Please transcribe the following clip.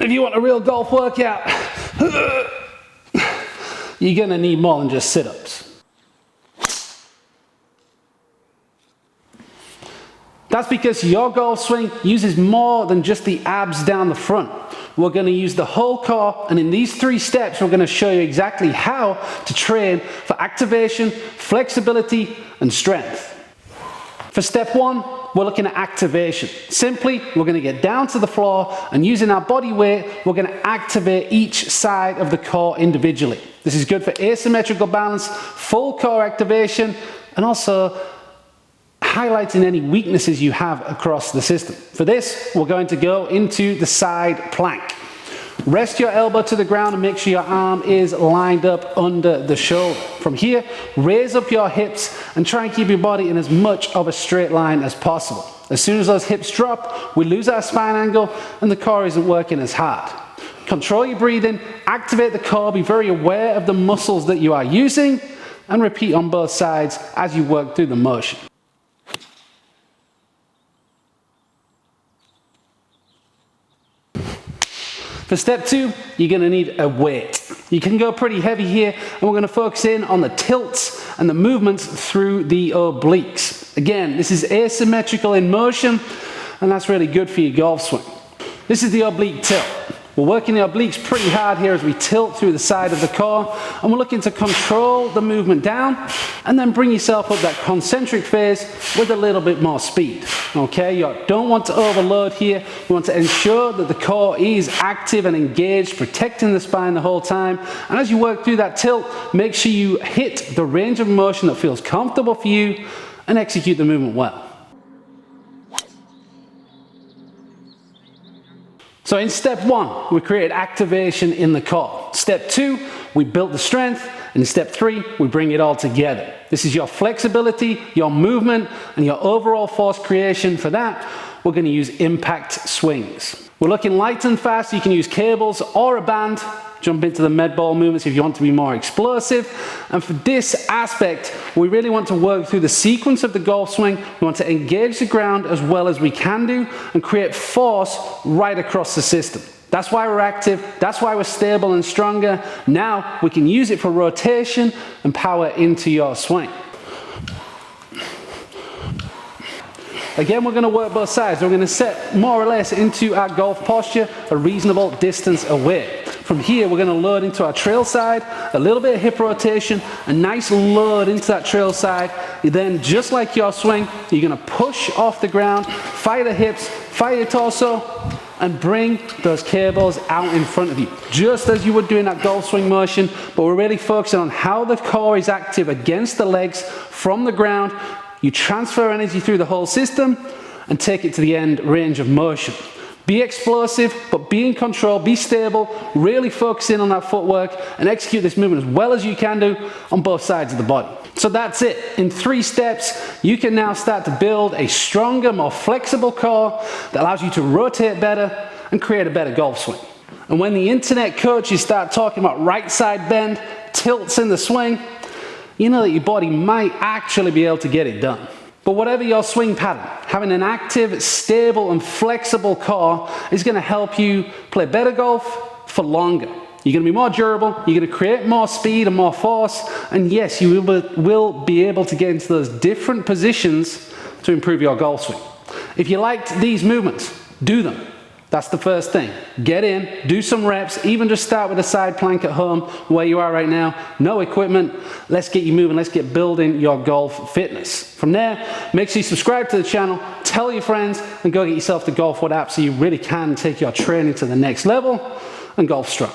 if you want a real golf workout, you're gonna need more than just sit-ups. That's because your golf swing uses more than just the abs down the front. We're going to use the whole core, and in these 3 steps, we're going to show you exactly how to train for activation, flexibility, and strength. For step 1, we're looking at activation. Simply, we're going to get down to the floor, and using our body weight, we're going to activate each side of the core individually. This is good for asymmetrical balance, full core activation, and also highlighting any weaknesses you have across the system. For this, we're going to go into the side plank. Rest your elbow to the ground and make sure your arm is lined up under the shoulder. From here, raise up your hips and try and keep your body in as much of a straight line as possible. As soon as those hips drop, we lose our spine angle and the core isn't working as hard. Control your breathing, activate the core, be very aware of the muscles that you are using, and repeat on both sides as you work through the motion. For step 2, you're going to need a weight. You can go pretty heavy here, and we're going to focus in on the tilts and the movements through the obliques. Again, this is asymmetrical in motion, and that's really good for your golf swing. This is the oblique tilt. We're working the obliques pretty hard here as we tilt through the side of the core, and we're looking to control the movement down and then bring yourself up that concentric phase with a little bit more speed. Okay, you don't want to overload here. You want to ensure that the core is active and engaged, protecting the spine the whole time. And as you work through that tilt, make sure you hit the range of motion that feels comfortable for you and execute the movement well. So in step 1, we create activation in the core. Step 2, we build the strength. In step 3, we bring it all together. This is your flexibility, your movement, and your overall force creation. For that, we're going to use impact swings. We're looking light and fast. You can use cables or a band. Jump into the med ball movements if you want to be more explosive. And for this aspect, we really want to work through the sequence of the golf swing. We want to engage the ground as well as we can do and create force right across the system. That's why we're active. That's why we're stable and stronger. Now we can use it for rotation and power into your swing. Again, we're going to work both sides. We're going to set more or less into our golf posture a reasonable distance away. From here, we're going to load into our trail side, a little bit of hip rotation, a nice load into that trail side. Then, just like your swing, you're going to push off the ground, fire the hips, fire your torso, and bring those cables out in front of you, just as you would do in that golf swing motion. But we're really focusing on how the core is active against the legs from the ground. You transfer energy through the whole system and take it to the end range of motion. Be explosive, but be in control, be stable, really focus in on that footwork and execute this movement as well as you can do on both sides of the body. So that's it. In 3 steps, you can now start to build a stronger, more flexible core that allows you to rotate better and create a better golf swing. And when the internet coaches start talking about right side bend, tilts in the swing, you know that your body might actually be able to get it done. But whatever your swing pattern, having an active, stable, and flexible core is going to help you play better golf for longer. You're going to be more durable, you're going to create more speed and more force, and yes, you will be able to get into those different positions to improve your golf swing. If you liked these movements, do them. That's the first thing. Get in, do some reps, even just start with a side plank at home where you are right now. No equipment. Let's get you moving. Let's get building your golf fitness. From there, make sure you subscribe to the channel, tell your friends, and go get yourself the GolfWhat app so you really can take your training to the next level and golf strong.